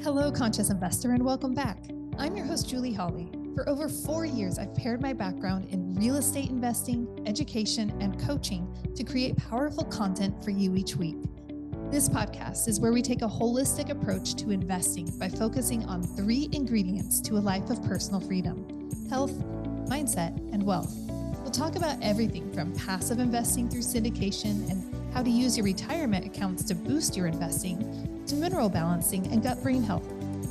Hello, conscious investor, and welcome back. I'm your host, Julie Hawley. For over 4 years, I've paired my background in real estate investing, education, and coaching to create powerful content for you each week. This podcast is where we take a holistic approach to investing by focusing on 3 ingredients to a life of personal freedom: health, mindset, and wealth. We'll talk about everything from passive investing through syndication and how to use your retirement accounts to boost your investing, to mineral balancing and gut-brain health,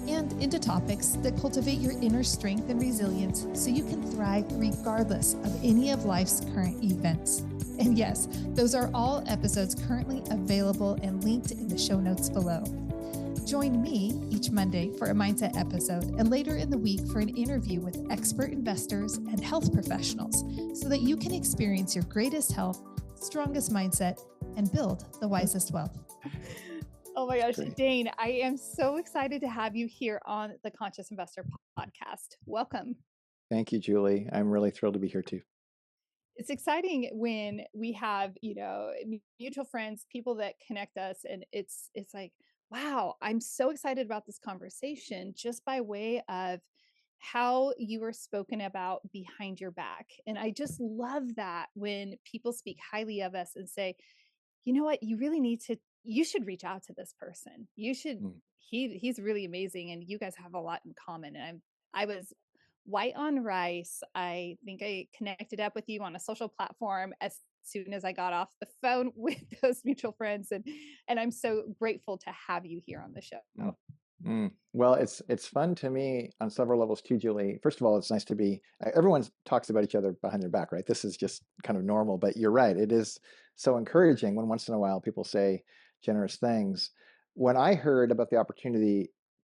and into topics that cultivate your inner strength and resilience so you can thrive regardless of any of life's current events. And yes, those are all episodes currently available and linked in the show notes below. Join me each Monday for a mindset episode and later in the week for an interview with expert investors and health professionals so that you can experience your greatest health, strongest mindset, and build the wisest wealth. Oh my gosh, great. Dane, I am so excited to have you here on the Conscious Investor podcast. Welcome. Thank you, Julie. I'm really thrilled to be here too. It's exciting when we have, mutual friends, people that connect us, and it's like, wow, I'm so excited about this conversation just by way of how you were spoken about behind your back. And I just love that when people speak highly of us and say, you know what, you should reach out to this person. You should, he's really amazing. And you guys have a lot in common. And I was white on rice. I think I connected up with you on a social platform as soon as I got off the phone with those mutual friends. And I'm so grateful to have you here on the show. Well, it's fun to me on several levels too, Julie. First of all, it's nice to be, everyone talks about each other behind their back, right? This is just kind of normal, but you're right. It is so encouraging when once in a while people say generous things. When I heard about the opportunity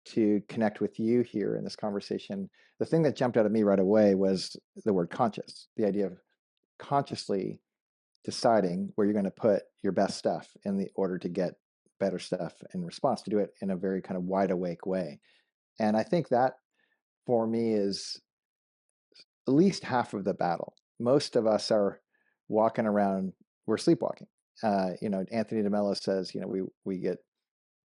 to connect with you here in this conversation, the thing that jumped out at me right away was the word conscious, the idea of consciously deciding where you're going to put your best stuff in the order to get better stuff in response, to do it in a very kind of wide awake way. And I think that for me is at least half of the battle. Most of us are walking around, we're sleepwalking. Anthony DeMello says,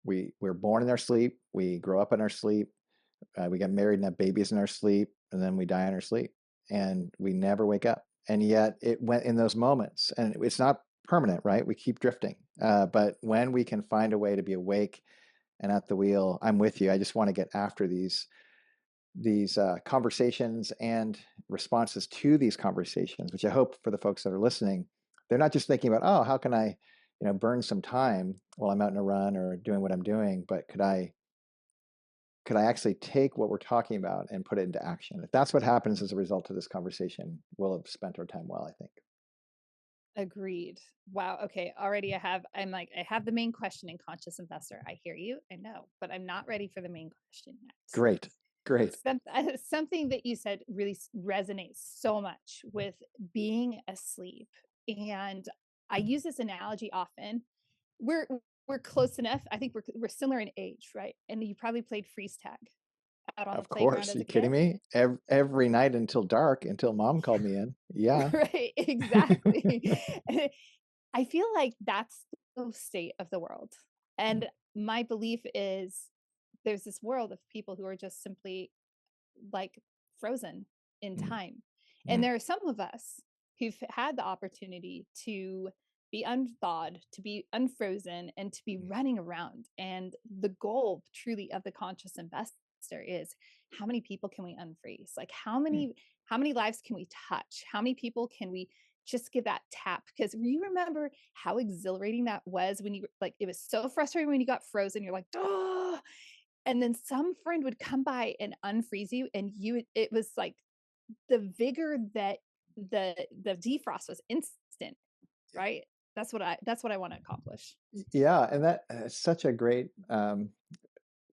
we're born in our sleep, we grow up in our sleep, we get married and have babies in our sleep, and then we die in our sleep, and we never wake up. And yet it went in those moments, and it's not permanent, right? We keep drifting. But when we can find a way to be awake and at the wheel, I'm with you. I just want to get after these conversations and responses to these conversations, which I hope for the folks that are listening, they're not just thinking about, oh, how can I, burn some time while I'm out in a run or doing what I'm doing, but could I actually take what we're talking about and put it into action? If that's what happens as a result of this conversation, we'll have spent our time well, I think. Agreed. Wow. Okay. Already I have the main question in Conscious Investor. I hear you. I know, but I'm not ready for the main question yet. Great. Something that you said really resonates so much with being asleep. And I use this analogy often. We're close enough. I think we're similar in age, right? And you probably played freeze tag out on the playground as a kid. Are you kidding me? Every night until dark, until mom called me in. Yeah. Right, exactly. I feel like that's the state of the world. And my belief is there's this world of people who are just simply like frozen in time. And there are some of us who've had the opportunity to be unthawed, to be unfrozen, and to be running around. And the goal truly of the conscious investor is, how many people can we unfreeze? Like how many lives can we touch? How many people can we just give that tap? Because you remember how exhilarating that was when you, like, it was so frustrating when you got frozen. You're like, oh, and then some friend would come by and unfreeze you, and it was like the vigor that the defrost was instant, right? That's what I want to accomplish. Yeah, and that's such a great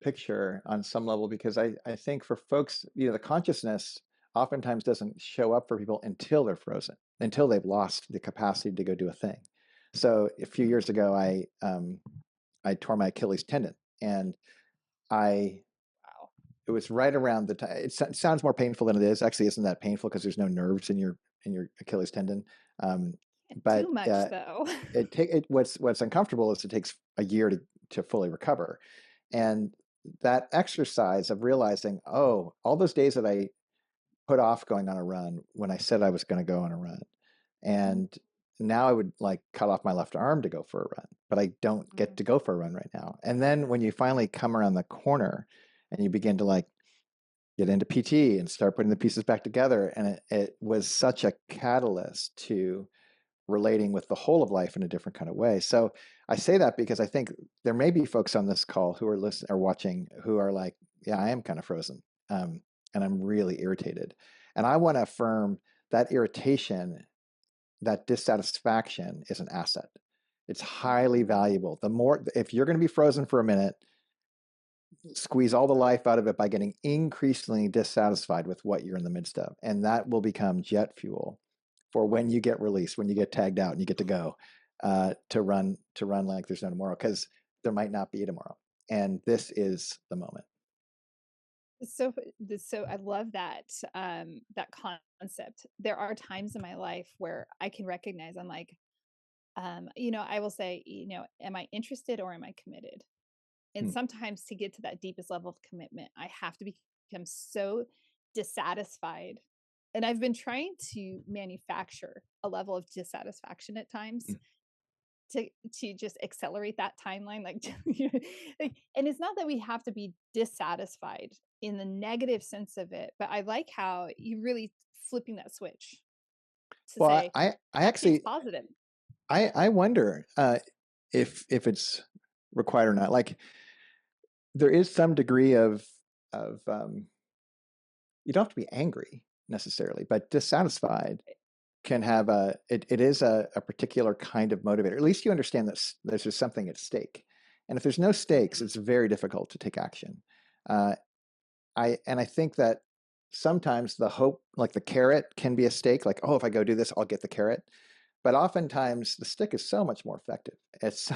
picture on some level, because I think for folks, the consciousness oftentimes doesn't show up for people until they're frozen, until they've lost the capacity to go do a thing. So a few years ago, I tore my Achilles tendon, and it was right around the time. It sounds more painful than it is. Actually, isn't that painful because there's no nerves in your Achilles tendon. But too much though. What's uncomfortable is it takes a year to fully recover. And that exercise of realizing, oh, all those days that I put off going on a run when I said I was going to go on a run, and now I would like cut off my left arm to go for a run, but I don't get Mhm. to go for a run right now. And then when you finally come around the corner and you begin to like get into PT and start putting the pieces back together, and it was such a catalyst to relating with the whole of life in a different kind of way. So I say that because I think there may be folks on this call who are listening or watching who are like, yeah, I am kind of frozen. And I'm really irritated. And I want to affirm that irritation, that dissatisfaction is an asset. It's highly valuable. The more, if you're going to be frozen for a minute, squeeze all the life out of it by getting increasingly dissatisfied with what you're in the midst of. And that will become jet fuel for when you get released, when you get tagged out and you get to go to run like there's no tomorrow, because there might not be a tomorrow. And this is the moment. So so I love that that concept. There are times in my life where I can recognize I'm like, I will say, am I interested or am I committed? And Hmm. sometimes to get to that deepest level of commitment, I have to become so dissatisfied. And I've been trying to manufacture a level of dissatisfaction at times to just accelerate that timeline, like, and it's not that we have to be dissatisfied in the negative sense of it, but I like how you really flipping that switch to Well, say, I actually, it's actually positive. I wonder if it's required or not. Like there is some degree of you don't have to be angry necessarily, but dissatisfied can have it is a particular kind of motivator. At least you understand that there's just something at stake. And if there's no stakes, Mhm. it's very difficult to take action. Uh, I think that sometimes the hope, like the carrot, can be a stake. Like, oh, if I go do this, I'll get the carrot. But oftentimes the stick is so much more effective. It's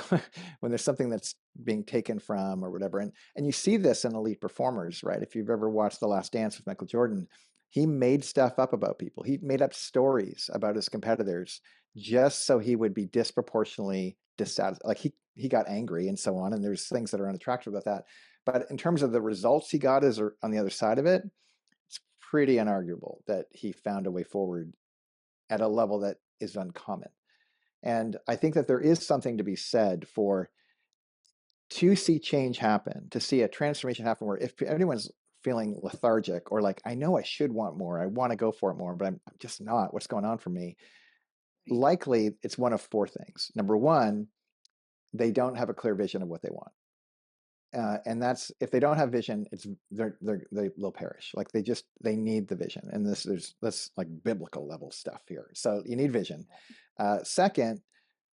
when there's something that's being taken from or whatever. And you see this in elite performers, right? If you've ever watched The Last Dance with Michael Jordan, he made stuff up about people. He made up stories about his competitors just so he would be disproportionately dissatisfied. Like he got angry and so on. And there's things that are unattractive about that. But in terms of the results he got is on the other side of it, it's pretty unarguable that he found a way forward at a level that is uncommon. And I think that there is something to be said for to see change happen, to see a transformation happen where if anyone's feeling lethargic or like, I know I should want more, I want to go for it more, but I'm just not, what's going on for me? Right. Likely it's one of four things. Number one, they don't have a clear vision of what they want. And that's if they don't have vision, it's they'll perish. Like they need the vision, and that's like biblical level stuff here. So you need vision. Second,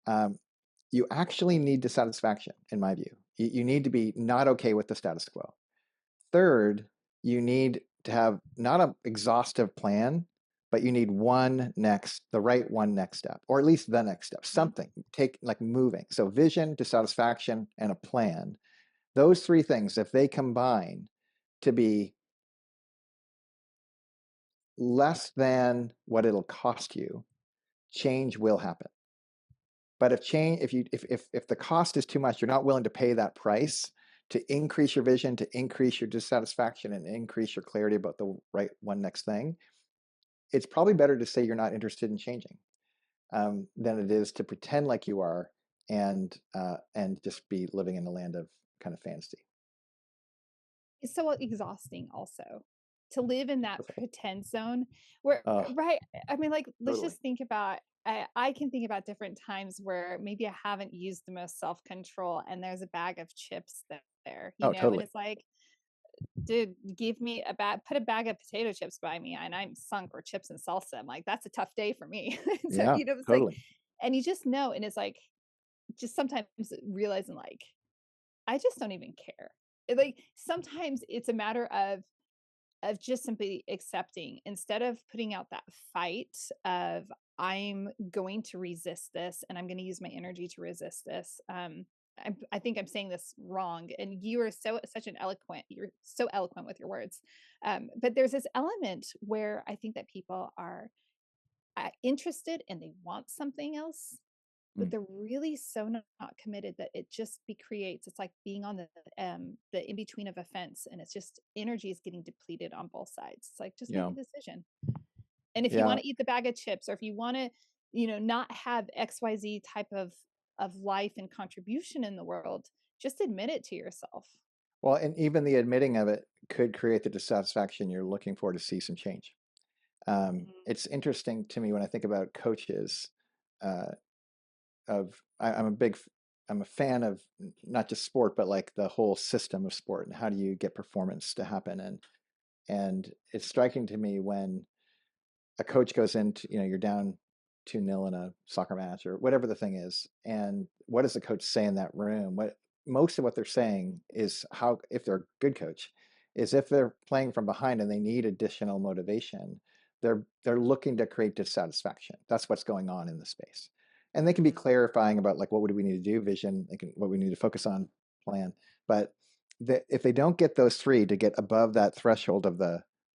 um, you actually need dissatisfaction, in my view. You need to be not okay with the status quo. Third, you need to have not an exhaustive plan, but you need the right one next step, or at least the next step, Mhm. something take like moving. So vision, dissatisfaction, and a plan. Those three things, if they combine to be less than what it'll cost you, change will happen. But if the cost is too much, you're not willing to pay that price to increase your vision, to increase your dissatisfaction, and increase your clarity about the right one next thing, it's probably better to say you're not interested in changing than it is to pretend like you are and just be living in the land of kind of fantasy. It's so exhausting also to live in that Okay. pretend zone where, Oh, right? I mean, like, let's totally. just think about. I can think about different times where maybe I haven't used the most self control, and there's a bag of chips there, Oh, and totally. it's like, dude, give me put a bag of potato chips by me, and I'm sunk, or chips and salsa. I'm like, that's a tough day for me. So, Yeah, it's like, totally. and you just know, and it's like, just sometimes realizing, like, I just don't even care. Like, sometimes it's a matter of just simply accepting instead of putting out that fight of I'm going to resist this and I'm going to use my energy to resist this. I think I'm saying this wrong, and you are you're so eloquent with your words. But there's this element where I think that people are interested and they want something else, but they're really so not committed that it just creates, it's like being on the in between of a fence, and it's just energy is getting depleted on both sides. It's like, just make Yeah. a decision. And if you Yeah. want to eat the bag of chips, or if you want to, not have XYZ type of life and contribution in the world, just admit it to yourself. Well, and even the admitting of it could create the dissatisfaction you're looking for to see some change. It's interesting to me when I think about coaches. Uh, I'm a fan of not just sport, but like the whole system of sport and how do you get performance to happen. And it's striking to me when a coach goes into, you're down 2-0 in a soccer match or whatever the thing is. And what does the coach say in that room? Most of what they're saying is how, if they're a good coach, is if they're playing from behind and they need additional motivation, they're looking to create dissatisfaction. That's what's going on in the space. And they can be clarifying about like, what do we need to do, vision, what we need to focus on, plan. But if they don't get those three to get above that threshold of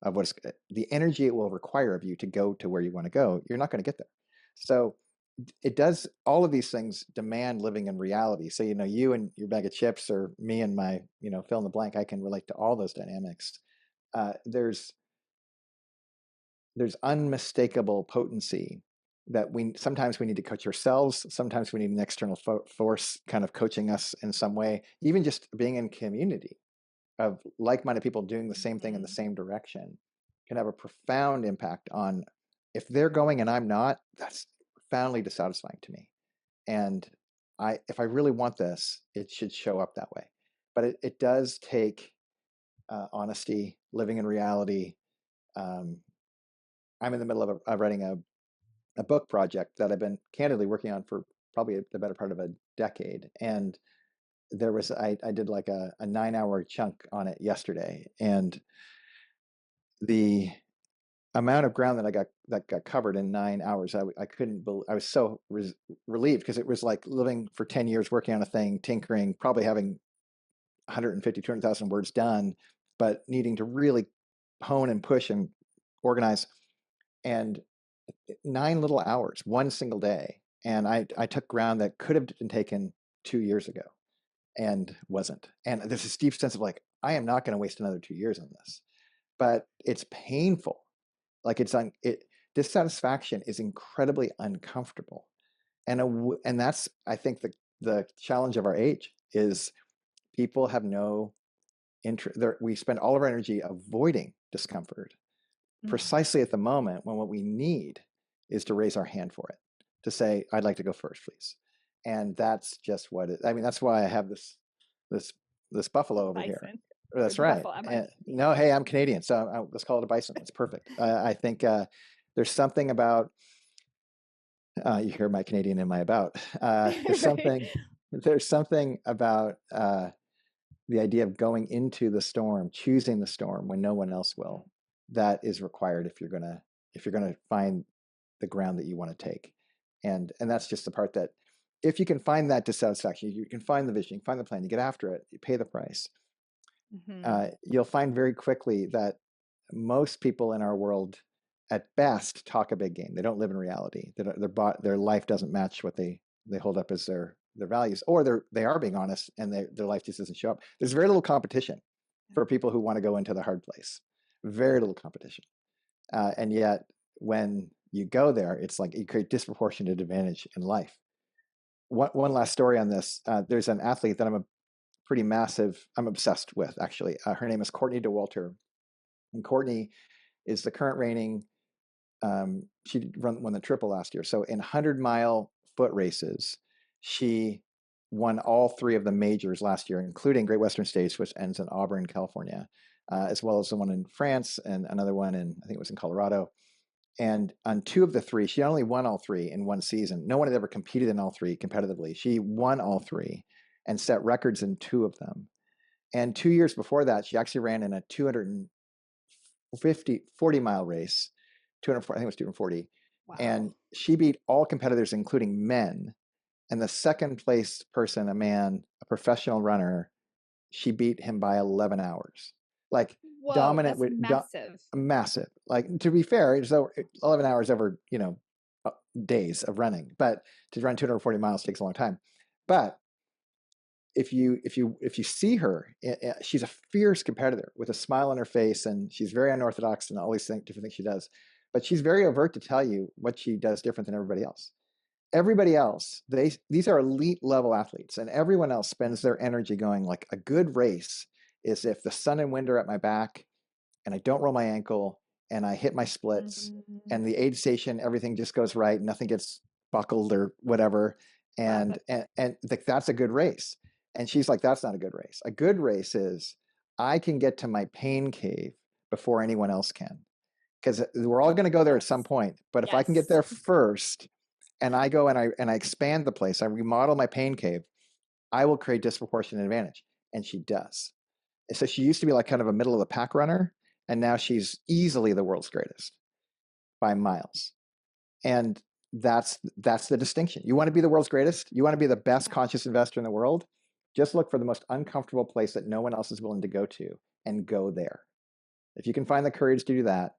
what's the energy it will require of you to go to where you want to go, you're not going to get there. So it does, all of these things demand living in reality. So, you and your bag of chips, or me and my, fill in the blank, I can relate to all those dynamics. There's unmistakable potency that sometimes we need to coach ourselves. Sometimes we need an external force kind of coaching us in some way. Even just being in community of like-minded people doing the same thing in the same direction can have a profound impact on, if they're going and I'm not, that's profoundly dissatisfying to me. And if I really want this, it should show up that way. But it does take honesty, living in reality. I'm in the middle of writing a book project that I've been candidly working on for probably the better part of a decade. And I did like a 9-hour chunk on it yesterday. And the amount of ground that got covered in 9 hours, I couldn't believe. I was so relieved, because it was like living for 10 years working on a thing, tinkering, probably having 150, 200,000 words done, but needing to really hone and push and organize. And 9 little hours, one single day. And I took ground that could have been taken 2 years ago and wasn't. And there's this deep sense of like, I am not going to waste another 2 years on this. But it's painful. Like dissatisfaction is incredibly uncomfortable. And that's, I think, the challenge of our age is people have no interest. We spend all of our energy avoiding discomfort precisely at the moment when what we need is to raise our hand for it, to say, I'd like to go first, please. And that's just that's why I have this buffalo over here. Bison. That's right. No, hey, I'm Canadian, so let's call it a bison. That's perfect. I think there's something about, you hear my Canadian in my about. There's something about the idea of going into the storm, choosing the storm when no one else will, that is required if you're gonna find the ground that you want to take. And that's just the part that, if you can find that dissatisfaction, you can find the vision, you can find the plan, you get after it, you pay the price. You'll find very quickly that most people in our world, at best, talk a big game. They don't live in reality. Their life doesn't match what they hold up as their values, or they are being honest and their life just doesn't show up. There's very little competition for people who want to go into the hard place. Very little competition. And yet, when you go there, it's like you create disproportionate advantage in life. One last story on this. There's an athlete that I'm obsessed with, actually. Her name is Courtney DeWalter. And Courtney is the current reigning, she won the triple last year. So in 100-mile foot races, she won all 3 of the majors last year, including Great Western States, which ends in Auburn, California, as well as the one in France and another one I think it was in Colorado. And on 2 of the 3, she not only won all 3 in one season, no one had ever competed in all 3 competitively. She won all 3 and set records in 2 of them. And 2 years before that, she actually ran in a 40-mile race, 240, I think it was 240. Wow. And she beat all competitors, including men. And the second place person, a man, a professional runner, she beat him by 11 hours. Like, whoa, dominant, that's massive. Massive. Like, to be fair, it's over 11 hours over, days of running, but to run 240 miles takes a long time. But if you see her, she's a fierce competitor with a smile on her face, and she's very unorthodox and all these different things she does. But she's very overt to tell you what she does different than everybody else. Everybody else, these are elite level athletes, and everyone else spends their energy going like, a good race is if the sun and wind are at my back, and I don't roll my ankle, and I hit my splits, and the aid station, everything just goes right, nothing gets buckled or whatever, and like, that's a good race. And she's like, that's not a good race. A good race is, I can get to my pain cave before anyone else can, because we're all going to go there at some point. But if I can get there first, and I go and I expand the place, I remodel my pain cave, I will create disproportionate advantage. And she does. And so she used to be like kind of a middle of the pack runner, and now she's easily the world's greatest by miles. And that's the distinction. You want to be the world's greatest? You want to be the best conscious investor in the world? Just look for the most uncomfortable place that no one else is willing to go to, and go there. If you can find the courage to do that,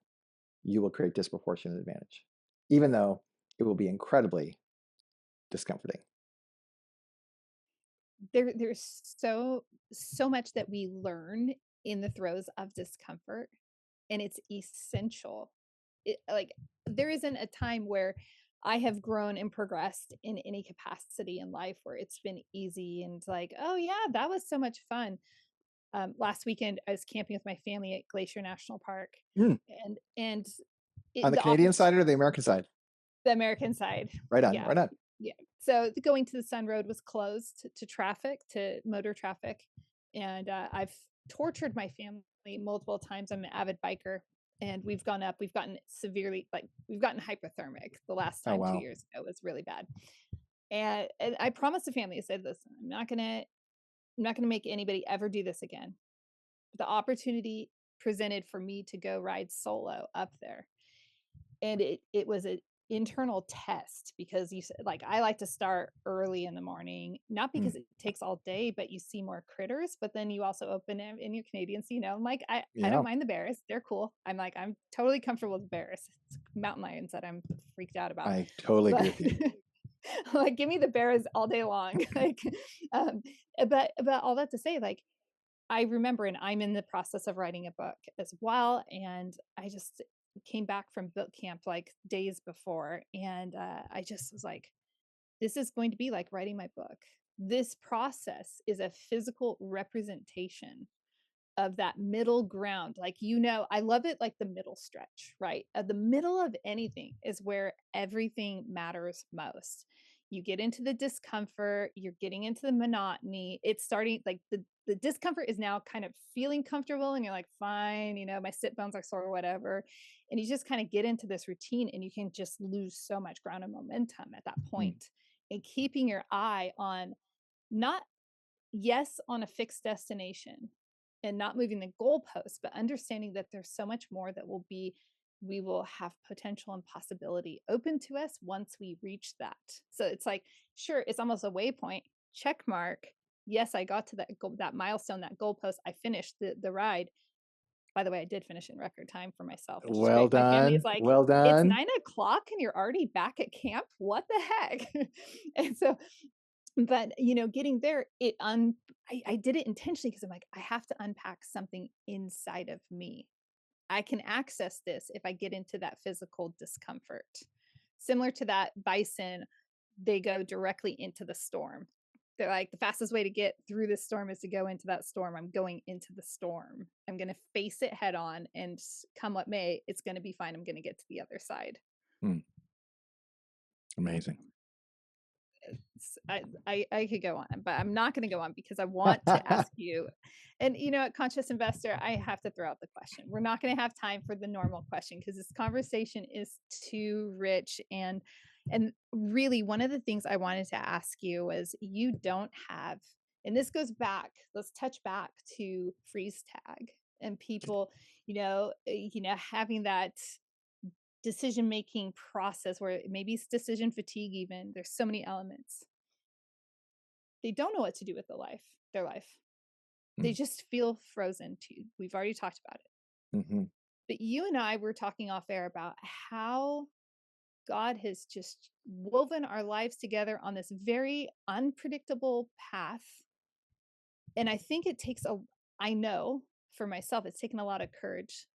you will create disproportionate advantage, even though it will be incredibly discomforting. There's so much that we learn in the throes of discomfort, and it's essential. Like, there isn't a time where I have grown and progressed in any capacity in life where it's been easy and like, oh yeah, that was so much fun. Last weekend I was camping with my family at Glacier National Park, Mm. and On the Canadian side or the American side? The American side. Right on, Yeah. right on. Yeah. So going to the Sun Road was closed to traffic, to motor traffic. And I've tortured my family multiple times. I'm an avid biker, and we've gotten severely, like, we've gotten hypothermic. The last time, wow. 2 years ago, was really bad. And I promised the family, I said, listen, I'm not gonna make anybody ever do this again. The opportunity presented for me to go ride solo up there, and it was an internal test, because you said, like, I like to start early in the morning, not because it takes all day, but you see more critters. But then you also open it in your Canadian, so, I'm like, I don't mind the bears, they're cool. I'm totally comfortable with bears. It's mountain lions that I'm freaked out about. I totally agree with you. Like, give me the bears all day long. Like, but all that to say, like, I remember, and I'm in the process of writing a book as well, and I just came back from boot camp like days before, and I just was like, this is going to be like writing my book. This process is a physical representation of that middle ground. Like, I love it, like the middle stretch, right? The middle of anything is where everything matters most. You get into the discomfort, you're getting into the monotony. It's starting, like, the discomfort is now kind of feeling comfortable, and you're like, fine, my sit bones are sore or whatever. And you just kind of get into this routine, and you can just lose so much ground and momentum at that point. And keeping your eye on, not, yes, on a fixed destination, and not moving the goalposts, but understanding that there's so much more that we will have potential and possibility open to us once we reach that. So it's like, sure, it's almost a waypoint, check mark. Yes, I got to that milestone, that goalpost. I finished the ride. By the way, I did finish in record time for myself, which is Well great. My family done. is like, Well it's done. 9 o'clock and you're already back at camp. What the heck? And so, but getting there, I did it intentionally, because I'm like, I have to unpack something inside of me. I can access this if I get into that physical discomfort. Similar to that bison, they go directly into the storm. They're like, the fastest way to get through this storm is to go into that storm. I'm going into the storm. I'm going to face it head on, and come what may, it's going to be fine. I'm going to get to the other side. Amazing. I could go on, but I'm not going to go on, because I want to ask you. And conscious investor, I have to throw out the question. We're not going to have time for the normal question, because this conversation is too rich. And really, one of the things I wanted to ask you was, you don't have, and this goes back, let's touch back to freeze tag, and people, having that decision-making process where maybe it's decision fatigue. Even, there's so many elements. They don't know what to do with their life. They just feel frozen too. We've already talked about it. But you and I were talking off air about how God has just woven our lives together on this very unpredictable path. And I think it takes I know for myself, it's taken a lot of courage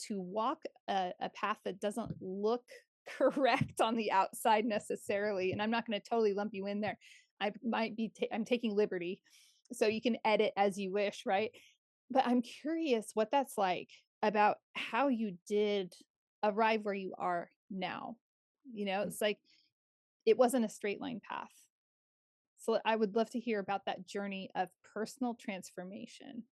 to walk a path that doesn't look correct on the outside necessarily. And I'm not going to totally lump you in there. I might be, I'm taking liberty. So you can edit as you wish, right? But I'm curious what that's like about how you did arrive where you are now. It's like it wasn't a straight line path. So I would love to hear about that journey of personal transformation.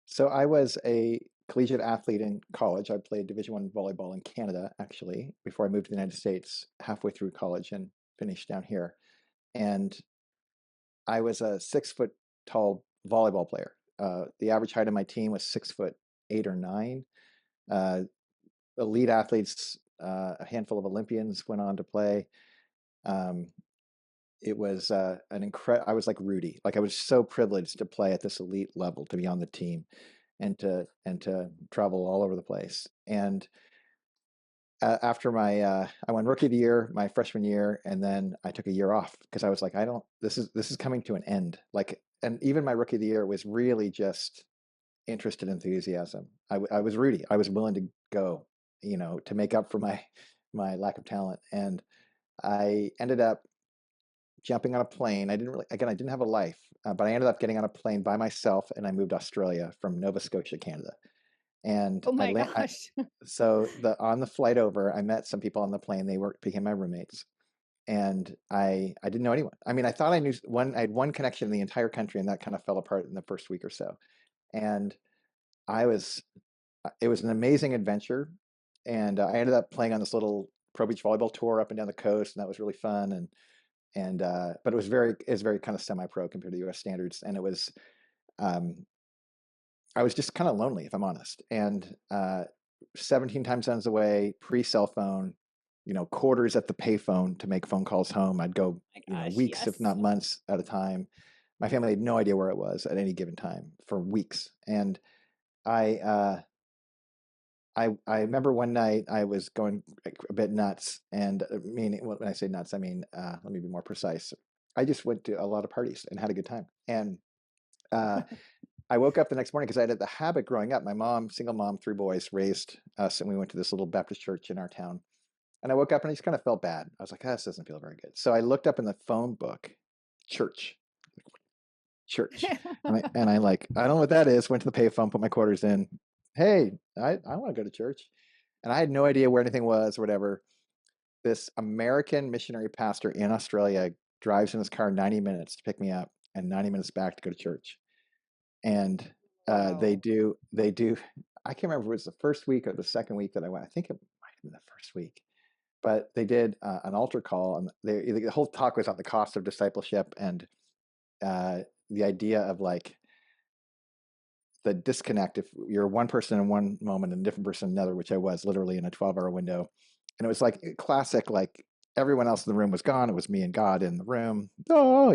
So I was a collegiate athlete in college. I played Division I volleyball in Canada, actually, before I moved to the United States halfway through college and finished down here. And I was a 6 foot tall volleyball player. The average height of my team was 6'8" or 9. Uh, Elite athletes, a handful of Olympians went on to play. Um, it was I was like Rudy. Like I was so privileged to play at this elite level, to be on the team, and to travel all over the place. And after I won Rookie of the Year my freshman year, and then I took a year off because I was like, I don't. This is coming to an end. Like, and even my Rookie of the Year was really just interest and enthusiasm. I was Rudy. I was willing to go, to make up for my lack of talent. And I ended up jumping on a plane. I didn't have a life, but I ended up getting on a plane by myself, and I moved to Australia from Nova Scotia, Canada. And Oh my gosh. so on the flight over, I met some people on the plane. They became my roommates, and I didn't know anyone. I mean, I thought I knew one. I had one connection in the entire country, and that kind of fell apart in the first week or so. And I was it was an amazing adventure, and I ended up playing on this little pro beach volleyball tour up and down the coast, and that was really fun. And but it was very kind of semi-pro compared to U.S. standards, and um, I was just kind of lonely, if I'm honest. And 17 time zones away, pre-cell phone, quarters at the payphone to make phone calls home. I'd go, Oh my gosh, weeks, if yes. not months at a time. My family had no idea where I was at any given time for weeks. And I uh, I remember one night I was going a bit nuts, and meaning when I say nuts, I mean let me be more precise. I just went to a lot of parties and had a good time. And uh, I woke up the next morning because I had the habit growing up. My mom, single mom, 3 boys, raised us, and we went to this little Baptist church in our town. And I woke up and I just kind of felt bad. I was like, this doesn't feel very good. So I looked up in the phone book, church, church, and I like, I don't know what that is. Went to the payphone, put my quarters in. Hey, I want to go to church, and I had no idea where anything was or whatever. This American missionary pastor in Australia drives in his car 90 minutes to pick me up and 90 minutes back to go to church. And they Whoa. do they do I can't remember if it was the first week or the second week that I went. I think it might have been the first week, but they did an altar call, and the whole talk was on the cost of discipleship, and uh, the idea of like the disconnect if you're one person in one moment and a different person in another, which I was literally in a 12-hour window. And it was like classic, like everyone else in the room was gone. It was me and God in the room. Oh,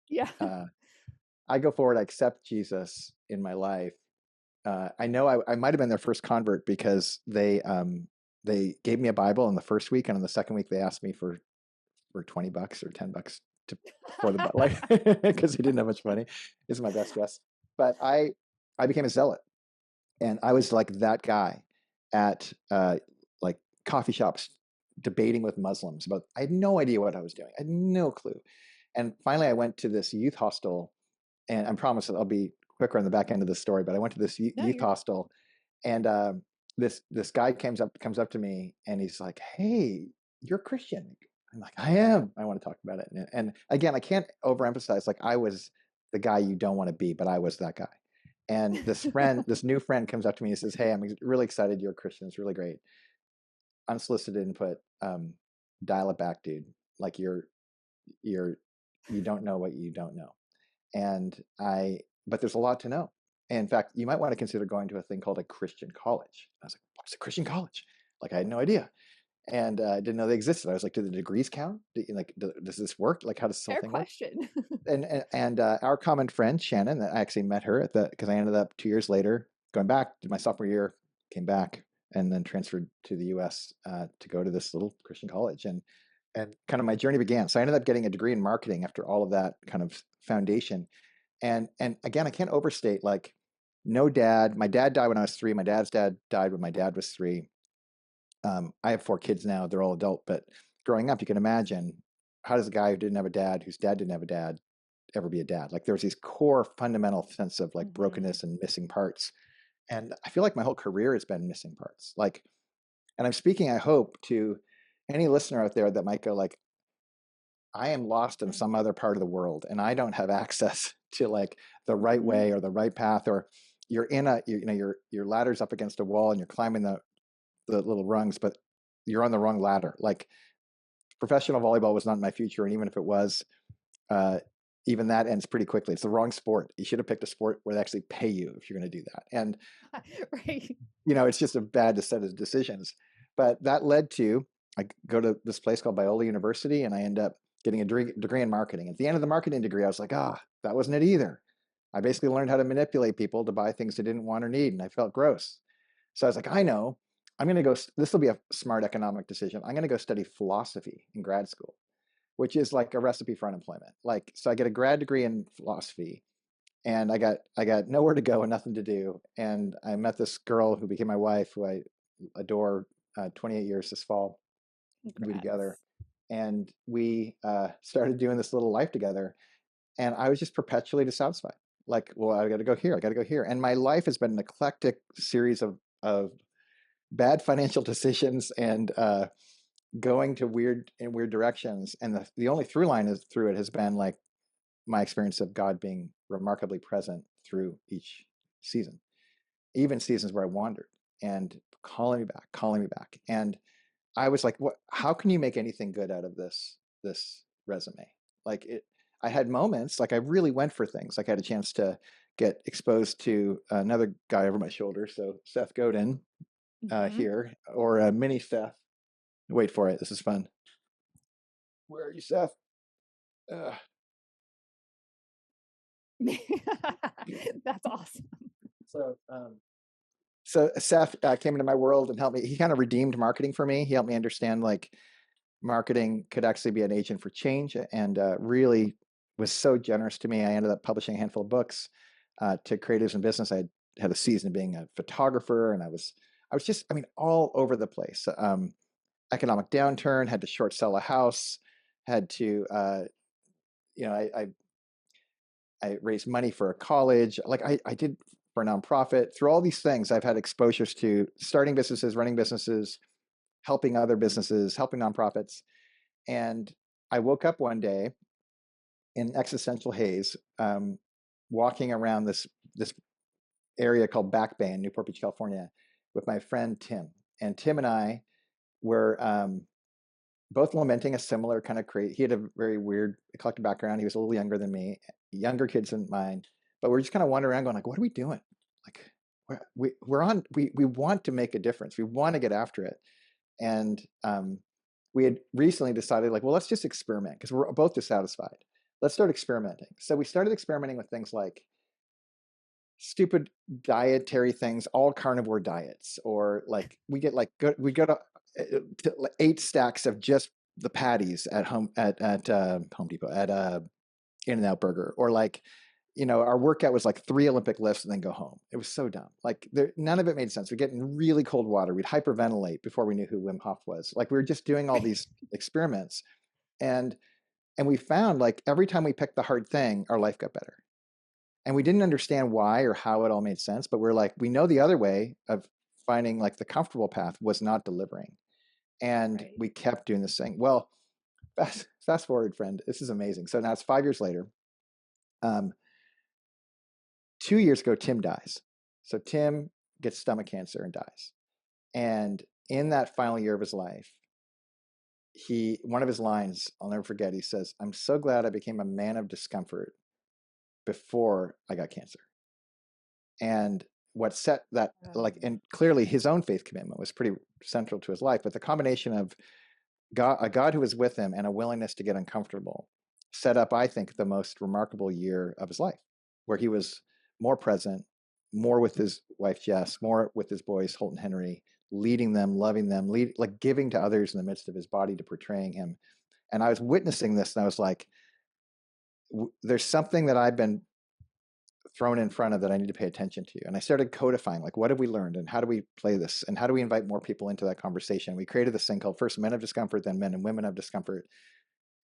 Yeah. uh, I go forward, I accept Jesus in my life. I know I might have been their first convert because they gave me a Bible in the first week, and in the second week they asked me for $20 or $10 for the like because he didn't have much money. Is my best guess. But I became a zealot, and I was like that guy at like coffee shops debating with Muslims about. I had no idea what I was doing. I had no clue. And finally, I went to this youth hostel, and I promise that I'll be quicker on the back end of the story. But I went to this No, youth you're hostel, and this guy comes up to me, and he's like, "Hey, you're Christian." I'm like, "I am. I want to talk about it." And again, I can't overemphasize. Like, I was the guy you don't want to be, but I was that guy. And this new friend, comes up to me and says, "Hey, I'm really excited you're a Christian. It's really great. Unsolicited input. Dial it back, dude. Like you're you don't know what you don't know." But there's a lot to know. And in fact, you might want to consider going to a thing called a Christian college. I was like, what's a Christian college? Like, I had no idea. And I didn't know they existed. I was like, do the degrees count? Does this work? Like, how does this whole fair thing work? question. And our common friend, Shannon, I actually met her because I ended up 2 years later going back, did my sophomore year, came back, and then transferred to the US to go to this little Christian college. And kind of my journey began. So I ended up getting a degree in marketing after all of that kind of foundation. And again, I can't overstate, like, no dad. My dad died when I was 3. My dad's dad died when my dad was 3. I have 4 kids now. They're all adult, but growing up, you can imagine, how does a guy who didn't have a dad, whose dad didn't have a dad, ever be a dad? Like, there's these core fundamental sense of like brokenness and missing parts. And I feel like my whole career has been missing parts. Like, and I'm speaking, I hope, to any listener out there that might go like, I am lost in some other part of the world and I don't have access to like the right way or the right path, or you're in a, you know, your ladder's up against a wall and you're climbing the little rungs, but you're on the wrong ladder. Like, professional volleyball was not my future. And even if it was, uh, even that ends pretty quickly. It's the wrong sport. You should have picked a sport where they actually pay you if you're going to do that. And, Right. you know, it's just a bad set of decisions. But that led to, I go to this place called Biola University and I end up getting a degree in marketing. At the end of the marketing degree, I was like, that wasn't it either. I basically learned how to manipulate people to buy things they didn't want or need. And I felt gross. So I was like, I know, I'm going to go, this will be a smart economic decision. I'm going to go study philosophy in grad school, which is like a recipe for unemployment. Like, so I get a grad degree in philosophy and I got nowhere to go and nothing to do. And I met this girl who became my wife, who I adore, 28 years this fall. We'll be together. And we started doing this little life together. And I was just perpetually dissatisfied. Like, well, I got to go here. I got to go here. And my life has been an eclectic series of bad financial decisions and going to weird directions. And the only through line is through it has been like my experience of God being remarkably present through each season, even seasons where I wandered, and calling me back. And I was like, what, how can you make anything good out of this resume? Like, I had moments, like I really went for things. Like, I had a chance to get exposed to another guy over my shoulder. So Seth Godin here, or mini Seth. Wait for it. This is fun. Where are you, Seth? That's awesome. So Seth came into my world and helped me. He kind of redeemed marketing for me. He helped me understand like marketing could actually be an agent for change, and really was so generous to me. I ended up publishing a handful of books to creatives in business. I had a season of being a photographer, and I was just, I mean, all over the place. Economic downturn, had to short sell a house, had to, I raised money for a college. Like, I did for a nonprofit. Through all these things, I've had exposures to starting businesses, running businesses, helping other businesses, helping nonprofits. And I woke up one day in existential haze, walking around this area called Back Bay in Newport Beach, California, with my friend Tim. And Tim and I were both lamenting a similar kind of he had a very weird eclectic background. He was a little younger than me, younger kids than mine, but we're just kind of wandering around going like, what are we doing? Like, we want to make a difference. We want to get after it. And we had recently decided like, well, let's just experiment because we're both dissatisfied. Let's start experimenting. So we started experimenting with things like stupid dietary things, all carnivore diets, or like we got 8 stacks of just the patties at Home Depot, at In-N-Out Burger, or like, our workout was like 3 Olympic lifts and then go home. It was so dumb. Like, none of it made sense. We'd get in really cold water. We'd hyperventilate before we knew who Wim Hof was. Like, we were just doing all these experiments, and we found like every time we picked the hard thing, our life got better. And we didn't understand why or how it all made sense, but we're like, we know the other way of finding like the comfortable path was not delivering. And we kept doing this thing. Well, fast forward, friend, this is amazing. So now it's 5 years later. 2 years ago, Tim dies. So Tim gets stomach cancer and dies. And in that final year of his life, one of his lines, I'll never forget, he says, "I'm so glad I became a man of discomfort before I got cancer." And what set that, like, and clearly his own faith commitment was pretty central to his life, but the combination of a God who was with him and a willingness to get uncomfortable set up, I think, the most remarkable year of his life, where he was more present, more with his wife, Jess, more with his boys, Holt and Henry, leading them, loving them, like giving to others in the midst of his body to portraying him. And I was witnessing this, and I was like, there's something that I've been thrown in front of that I need to pay attention to. And I started codifying, like, what have we learned, and how do we play this, and how do we invite more people into that conversation? We created this thing called first Men of Discomfort, then Men and Women of Discomfort.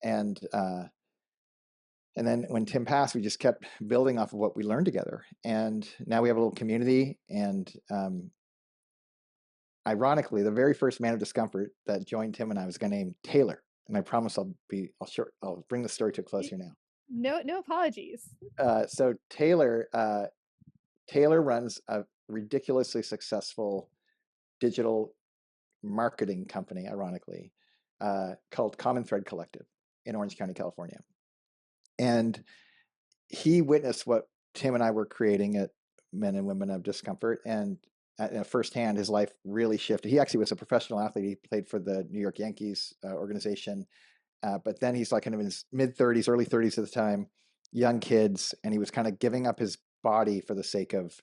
And then when Tim passed, we just kept building off of what we learned together. And now we have a little community. And ironically, the very first Man of Discomfort that joined Tim and I was a guy named Taylor. And I promise I'll bring the story to a close here now. No apologies. So Taylor runs a ridiculously successful digital marketing company, ironically, called Common Thread Collective in Orange County, California. And he witnessed what Tim and I were creating at Men and Women of Discomfort, and firsthand, his life really shifted. He actually was a professional athlete. He played for the New York Yankees organization, but then he's like kind of in his mid-30s, early 30s at the time, young kids, and he was kind of giving up his body for the sake of,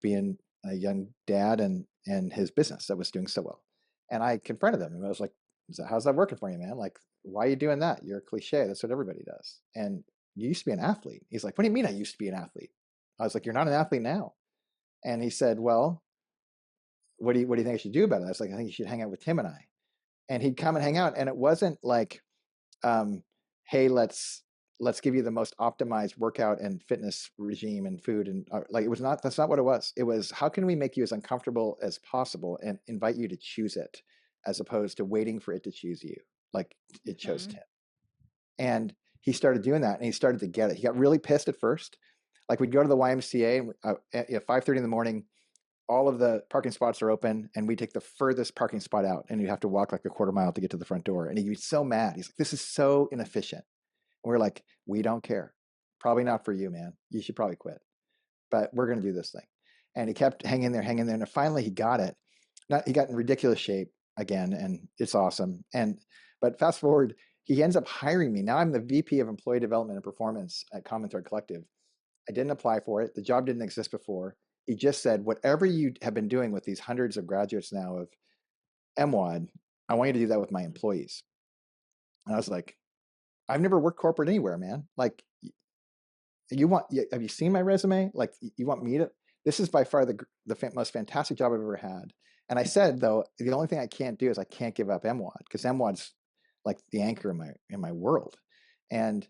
being a young dad and his business that was doing so well. And I confronted him, and I was like, how's that working for you, man? Like, why are you doing that? You're a cliche. That's what everybody does. And you used to be an athlete. He's like, what do you mean I used to be an athlete? I was like, you're not an athlete now. And he said, well, what do you think I should do about it? I was like, I think you should hang out with Tim and I. And he'd come and hang out. And it wasn't like, hey, let's give you the most optimized workout and fitness regime and food. And that's not what it was. It was, how can we make you as uncomfortable as possible and invite you to choose it, as opposed to waiting for it to choose you, like it chose Tim. And he started doing that, and he started to get it. He got really pissed at first. Like, we'd go to the YMCA at 5:30 in the morning, all of the parking spots are open, and we take the furthest parking spot out, and you have to walk like a quarter mile to get to the front door. And he'd be so mad. He's like, this is so inefficient. And we're like, we don't care. Probably not for you, man. You should probably quit. But we're going to do this thing. And he kept hanging there. And finally he got it. He got in ridiculous shape again, and it's awesome. But fast forward, he ends up hiring me. Now I'm the VP of Employee Development and Performance at Common Thread Collective. I didn't apply for it. The job didn't exist before. He just said, whatever you have been doing with these hundreds of graduates now of MWAD, I want you to do that with my employees. And I was like, I've never worked corporate anywhere, man. Like, have you seen my resume? Like, you want me to, this is by far the most fantastic job I've ever had. And I said, though, the only thing I can't do is I can't give up MWAD, because MWAD's like the anchor in my world. And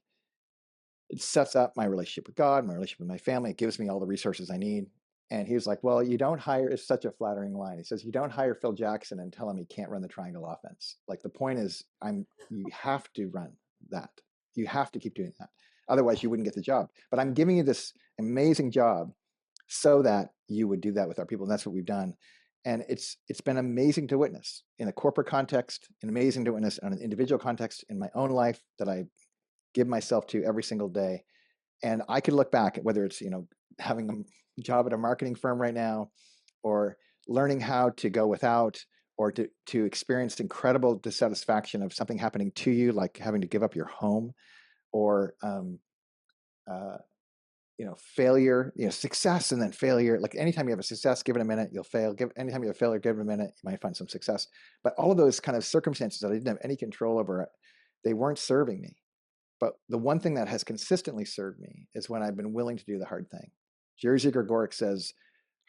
it sets up my relationship with God, my relationship with my family. It gives me all the resources I need. And he was like, well, you don't hire, it's such a flattering line. He says, you don't hire Phil Jackson and tell him he can't run the triangle offense. Like, the point is, you have to run that. You have to keep doing that. Otherwise you wouldn't get the job. But I'm giving you this amazing job so that you would do that with our people. And that's what we've done. And it's been amazing to witness in a corporate context, and amazing to witness on an individual context in my own life that I give myself to every single day. And I could look back at whether it's, having a job at a marketing firm right now, or learning how to go without, or to experience incredible dissatisfaction of something happening to you, like having to give up your home, or failure, success and then failure. Like, anytime you have a success, give it a minute, you'll fail. Anytime you have a failure, give it a minute, you might find some success. But all of those kind of circumstances that I didn't have any control over, they weren't serving me. But the one thing that has consistently served me is when I've been willing to do the hard thing. Jerzy Gregoric says,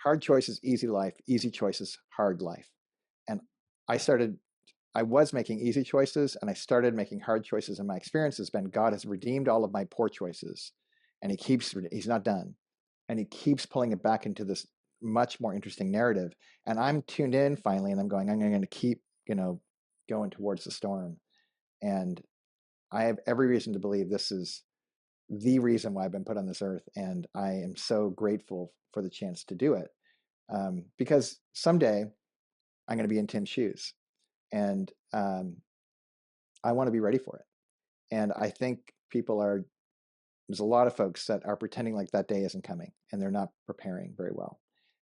hard choices, easy life, easy choices, hard life. And I was making easy choices, and I started making hard choices. And my experience has been, God has redeemed all of my poor choices, and he's not done. And he keeps pulling it back into this much more interesting narrative. And I'm tuned in finally, and I'm going to keep, going towards the storm. And I have every reason to believe this is the reason why I've been put on this earth. And I am so grateful for the chance to do it. Because someday I'm going to be in Tim's shoes, and I want to be ready for it. And I think there's a lot of folks that are pretending like that day isn't coming, and they're not preparing very well.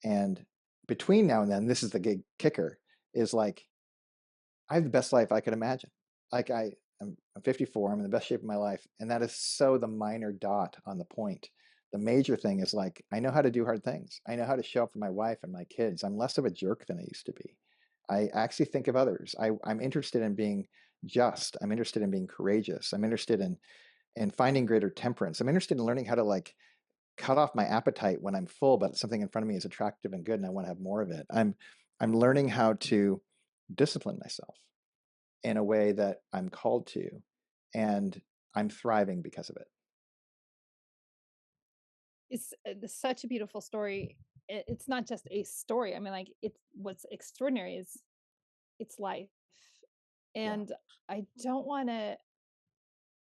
And between now and then, this is the kicker, is like, I have the best life I could imagine. Like, I'm 54, I'm in the best shape of my life. And that is so the minor dot on the point the major thing is like, I know how to do hard things. I know how to show up for my wife and my kids. I'm less of a jerk than I used to be. I actually think of others. I'm interested in being just. I'm interested in being courageous. I'm interested in finding greater temperance. I'm interested in learning how to like cut off my appetite when I'm full, but something in front of me is attractive and good and I want to have more of it. I'm learning how to discipline myself in a way that I'm called to, and I'm thriving because of it. It's such a beautiful story. It's not just a story. I mean, like, it's what's extraordinary is it's life. Yeah. And I don't want to,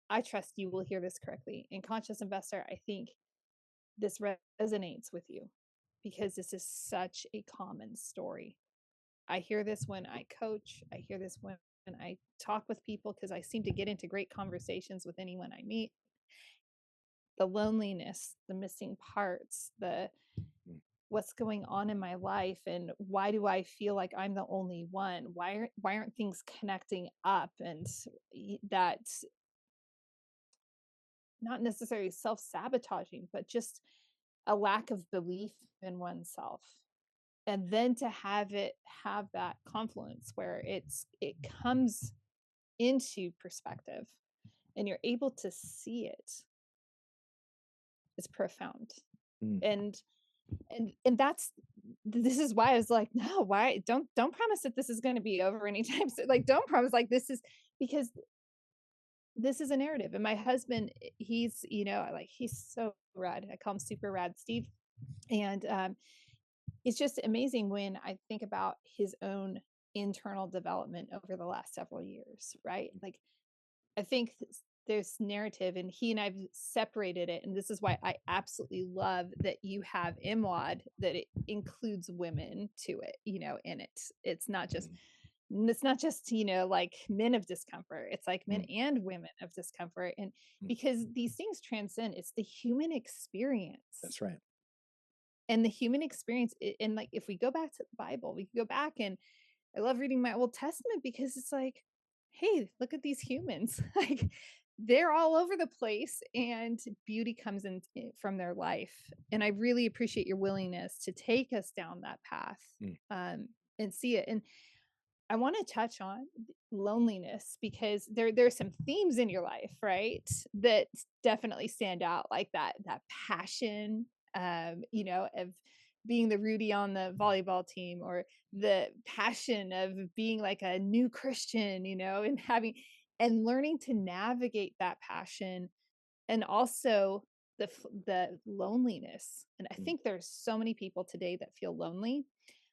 I trust you will hear this correctly. In Conscious Investor, I think this resonates with you because this is such a common story. I hear this when I coach. I hear this when I talk with people because I seem to get into great conversations with anyone I meet. The loneliness, the missing parts, the what's going on in my life, and why do I feel like I'm the only one? Why aren't things connecting up? And that, not necessarily self-sabotaging, but just a lack of belief in oneself. And then to have that confluence where it comes into perspective and you're able to see it is profound. Mm. And that's, this is why I was like, no, why don't promise that this is going to be over anytime soon. Like, don't promise, like, this is, because this is a narrative. And my husband, he's, like, he's so rad. I call him super rad Steve. And it's just amazing when I think about his own internal development over the last several years, right? Like, I think there's narrative, and he and I've separated it. And this is why I absolutely love that you have MWAD, that it includes women to it, and it's not just, like, men of discomfort. It's like men and women of discomfort. And because these things transcend, it's the human experience. That's right. And the human experience, and like, if we go back to the Bible, we can go back, and I love reading my Old Testament because it's like, hey, look at these humans. Like, they're all over the place, and beauty comes in from their life. And I really appreciate your willingness to take us down that path, and see it. And I want to touch on loneliness because there's some themes in your life, right, that definitely stand out, like that passion, of being the Rudy on the volleyball team, or the passion of being like a new Christian, and and learning to navigate that passion, and also the loneliness. And I think there's so many people today that feel lonely.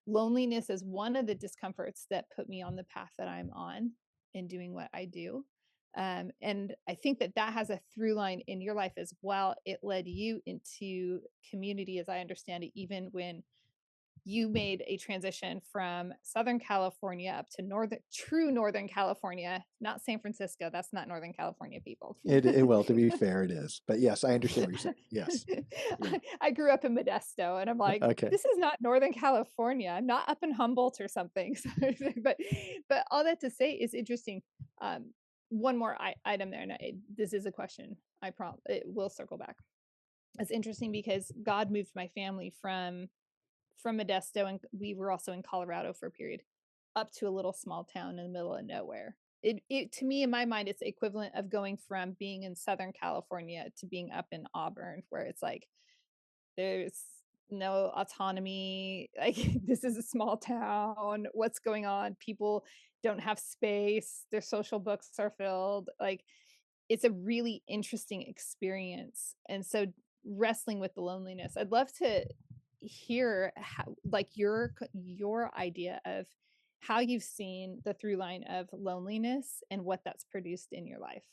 Loneliness is one of the discomforts that put me on the path that I'm on in doing what I do. And I think that has a through line in your life as well. It led you into community, as I understand it, even when you made a transition from Southern California up to true Northern California, not San Francisco. That's not Northern California, people. Well, to be fair, it is. But yes, I understand what you're saying. Yes. Yeah. I grew up in Modesto, and I'm like, Okay. this is not Northern California. I'm not up in Humboldt or something. but all that to say is interesting. One more item there, and this is a question. I promise it will circle back. It's interesting because God moved my family from Modesto, and we were also in Colorado for a period, up to a little small town in the middle of nowhere. It to me, in my mind, it's the equivalent of going from being in Southern California to being up in Auburn, where it's like there's no autonomy. Like, this is a small town. What's going on? People don't have space. Their social books are filled. Like, it's a really interesting experience. And so, wrestling with the loneliness, I'd love to hear how, like, your idea of how you've seen the through line of loneliness and what that's produced in your life.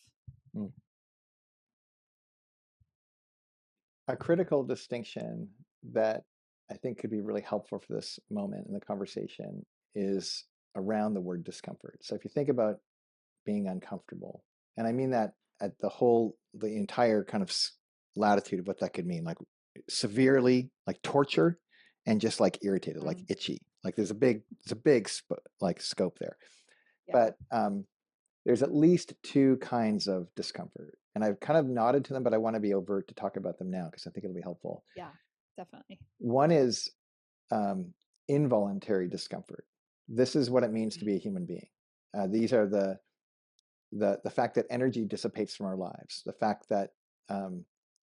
A critical distinction that I think could be really helpful for this moment in the conversation is around the word discomfort. So if you think about being uncomfortable, and I mean that at the entire kind of latitude of what that could mean, like severely, like torture, and just like irritated, like itchy. Like there's a big like scope there. Yeah. But there's at least two kinds of discomfort. And I've kind of nodded to them, but I want to be overt to talk about them now because I think it'll be helpful. Yeah, definitely. One is involuntary discomfort. This is what it means to be a human being. These are the fact that energy dissipates from our lives, the fact that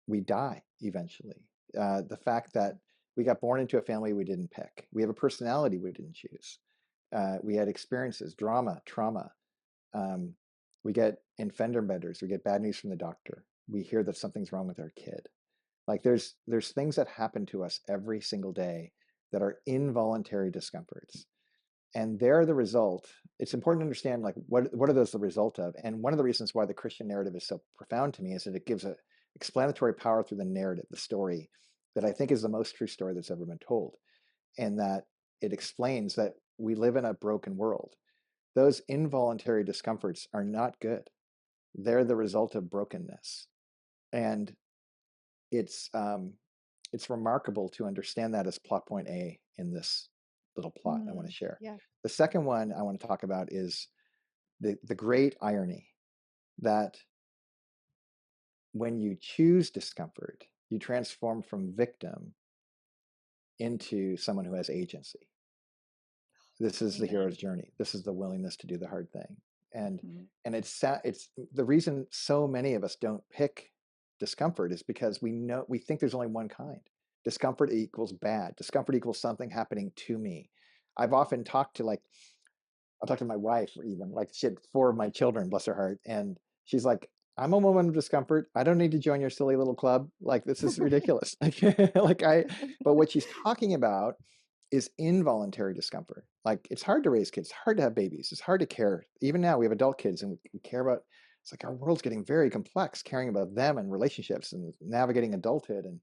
we die eventually, the fact that we got born into a family we didn't pick, we have a personality we didn't choose, we had experiences, drama, trauma, we get in fender benders, we get bad news from the doctor, we hear that something's wrong with our kid. Like there's things that happen to us every single day that are involuntary discomforts, and they're the result. It's important to understand like what are those the result of. And one of the reasons why the Christian narrative is so profound to me is that it gives a explanatory power through the narrative, the story, that I think is the most true story that's ever been told, and that it explains that we live in a broken world. Those involuntary discomforts are not good. They're the result of brokenness. And it's remarkable to understand that as plot point A in this little plot I want to share. Yeah. The second one I want to talk about is the great irony that when you choose discomfort, you transform from victim into someone who has agency. This is the hero's Amen. journey. This is the willingness to do the hard thing. And Mhm. and it's the reason so many of us don't pick discomfort is because we think there's only one kind. Discomfort equals bad. Discomfort equals something happening to me. I've often talked to I'll talk to my wife, or even like she had 4 of my children, bless her heart, and she's like, "I'm a woman of discomfort. I don't need to join your silly little club. Like this is ridiculous." But what she's talking about is involuntary discomfort. Like it's hard to raise kids, hard to have babies, it's hard to care. Even now we have adult kids and we care about. It's like our world's getting very complex, caring about them and relationships and navigating adulthood, and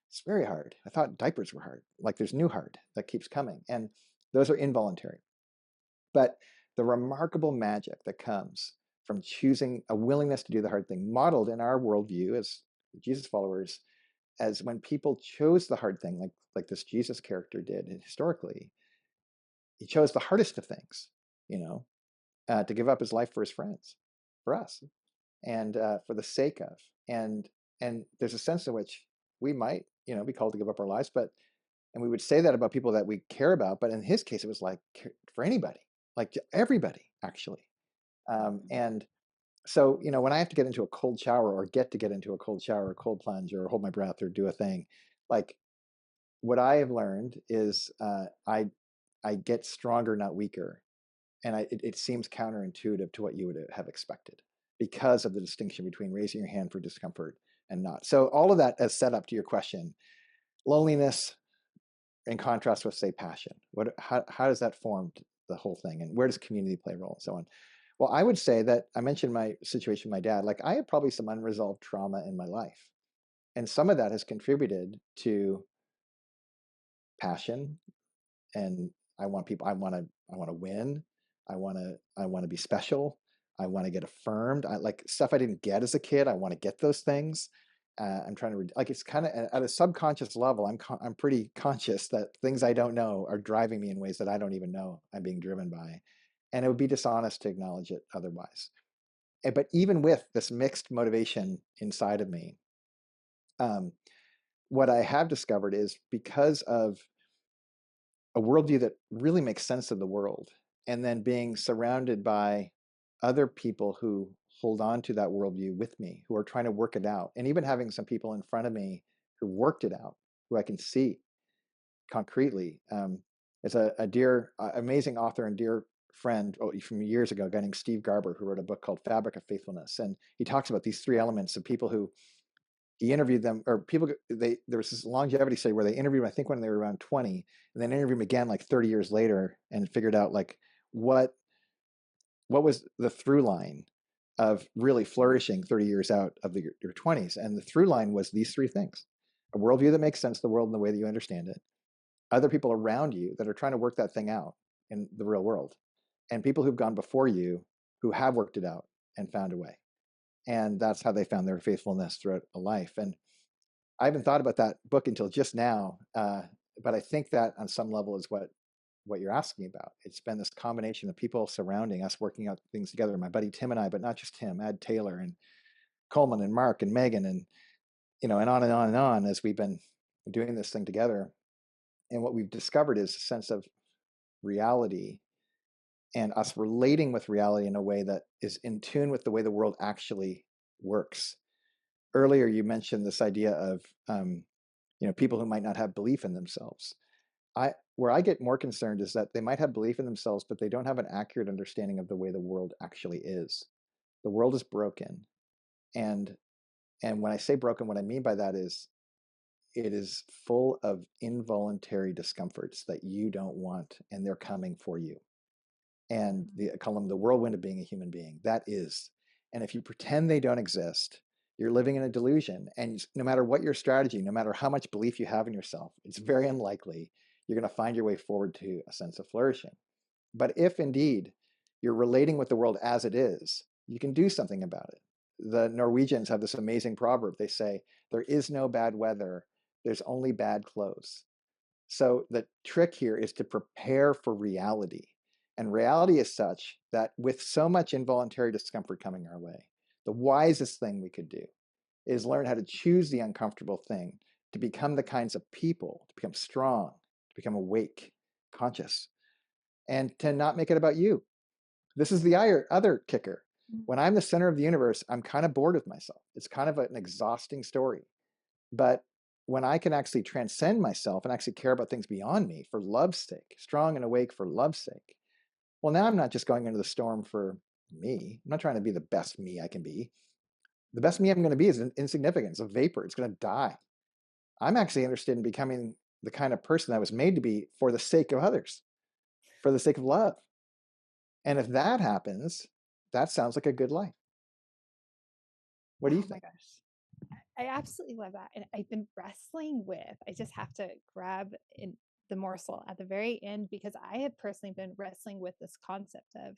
it's very hard. I thought diapers were hard. Like there's new hard that keeps coming, and those are involuntary. But the remarkable magic that comes from choosing a willingness to do the hard thing, modeled in our worldview as Jesus followers, as when people chose the hard thing, like this Jesus character did historically, he chose the hardest of things, you know, to give up his life for his friends, for us, and for the sake of, and there's a sense in which we might, be called to give up our lives, but and we would say that about people that we care about, but in his case, it was like for anybody, like everybody, actually. And so, when I have to get into a cold shower or get into a cold shower, a cold plunge, or hold my breath or do a thing, like what I have learned is I get stronger, not weaker. And it seems counterintuitive to what you would have expected because of the distinction between raising your hand for discomfort and not. So all of that as set up to your question, loneliness in contrast with, say, passion. How does that form the whole thing, and where does community play a role, and so on? Well, I would say that I mentioned my situation with my dad. Like I have probably some unresolved trauma in my life, and some of that has contributed to passion. And I want to win. I want to be special. I want to get affirmed. I like stuff I didn't get as a kid. I want to get those things. I'm trying to like it's kind of at a subconscious level. I'm pretty conscious that things I don't know are driving me in ways that I don't even know I'm being driven by, and it would be dishonest to acknowledge it otherwise. But even with this mixed motivation inside of me, um, what I have discovered is because of a worldview that really makes sense of the world, and then being surrounded by other people who hold on to that worldview with me, who are trying to work it out, and even having some people in front of me who worked it out, who I can see concretely. It's a dear, amazing author and dear friend from years ago, a guy named Steve Garber, who wrote a book called Fabric of Faithfulness, and he talks about these 3 elements of people who he interviewed them, or people, there was this longevity study where they interviewed them, I think when they were around 20, and then interviewed them again like 30 years later and figured out like what was the through line of really flourishing 30 years out of your 20s. And the through line was these 3 things: a worldview that makes sense of the world in the way that you understand it, other people around you that are trying to work that thing out in the real world, and people who've gone before you who have worked it out and found a way. And that's how they found their faithfulness throughout a life. And I haven't thought about that book until just now, but I think that on some level is what you're asking about. It's been this combination of people surrounding us, working out things together. My buddy Tim and I, but not just Tim, Ed Taylor, and Coleman and Mark and Megan and, and on and on and on as we've been doing this thing together. And what we've discovered is a sense of reality and us relating with reality in a way that is in tune with the way the world actually works. Earlier, you mentioned this idea of, people who might not have belief in themselves. Where I get more concerned is that they might have belief in themselves, but they don't have an accurate understanding of the way the world actually is. The world is broken. And when I say broken, what I mean by that is it is full of involuntary discomforts that you don't want, and they're coming for you. And I call them the whirlwind of being a human being. That is. And if you pretend they don't exist, you're living in a delusion. And no matter what your strategy, no matter how much belief you have in yourself, it's very unlikely you're going to find your way forward to a sense of flourishing. But if indeed you're relating with the world as it is, you can do something about it. The Norwegians have this amazing proverb. They say, there is no bad weather, there's only bad clothes. So the trick here is to prepare for reality. And reality is such that with so much involuntary discomfort coming our way, the wisest thing we could do is learn how to choose the uncomfortable thing, to become the kinds of people, to become strong, to become awake, conscious, and to not make it about you. This is the other kicker. When I'm the center of the universe, I'm kind of bored with myself. It's kind of an exhausting story. But when I can actually transcend myself and actually care about things beyond me for love's sake, strong and awake for love's sake, well, now I'm not just going into the storm for me. I'm not trying to be the best me I can be. The best me I'm going to be is insignificant. It's a vapor. It's going to die. I'm actually interested in becoming the kind of person I was made to be for the sake of others, for the sake of love. And if that happens, that sounds like a good life. What do you think? My gosh. I absolutely love that. And I've been wrestling with, I just have to grab in the morsel at the very end because I have personally been wrestling with this concept of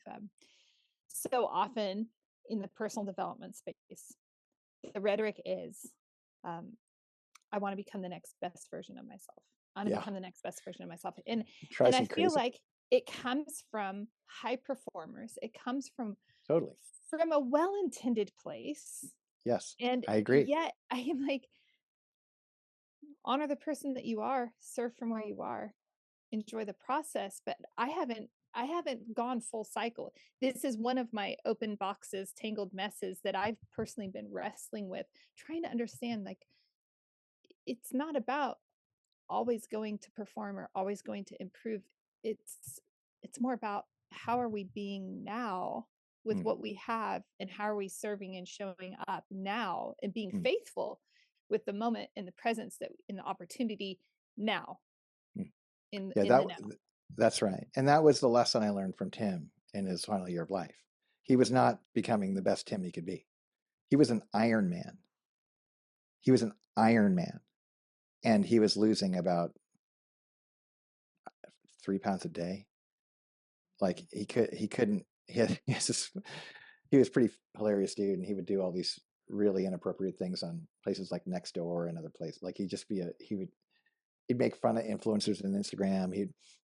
so often in the personal development space, the rhetoric is, I want to become the next best version of myself. I want to become the next best version of myself. And I feel like it comes from high performers. It comes from totally from a well-intended place. Yes, And I agree. yet I am like, honor the person that you are, serve from where you are, enjoy the process. But I haven't gone full cycle. This is one of my open boxes, tangled messes that I've personally been wrestling with, trying to understand like it's not about always going to perform or always going to improve. It's more about how are we being now with what we have, and how are we serving and showing up now and being faithful with the moment and the presence that in the opportunity now in the now. That's right. And that was the lesson I learned from Tim in his final year of life. He was not becoming the best Tim he could be. He was an Iron Man. He was an Iron Man. And he was losing about 3 pounds a day. Like he was pretty hilarious dude, and he would do all these really inappropriate things on places like Nextdoor and other places. Like he'd make fun of influencers on Instagram.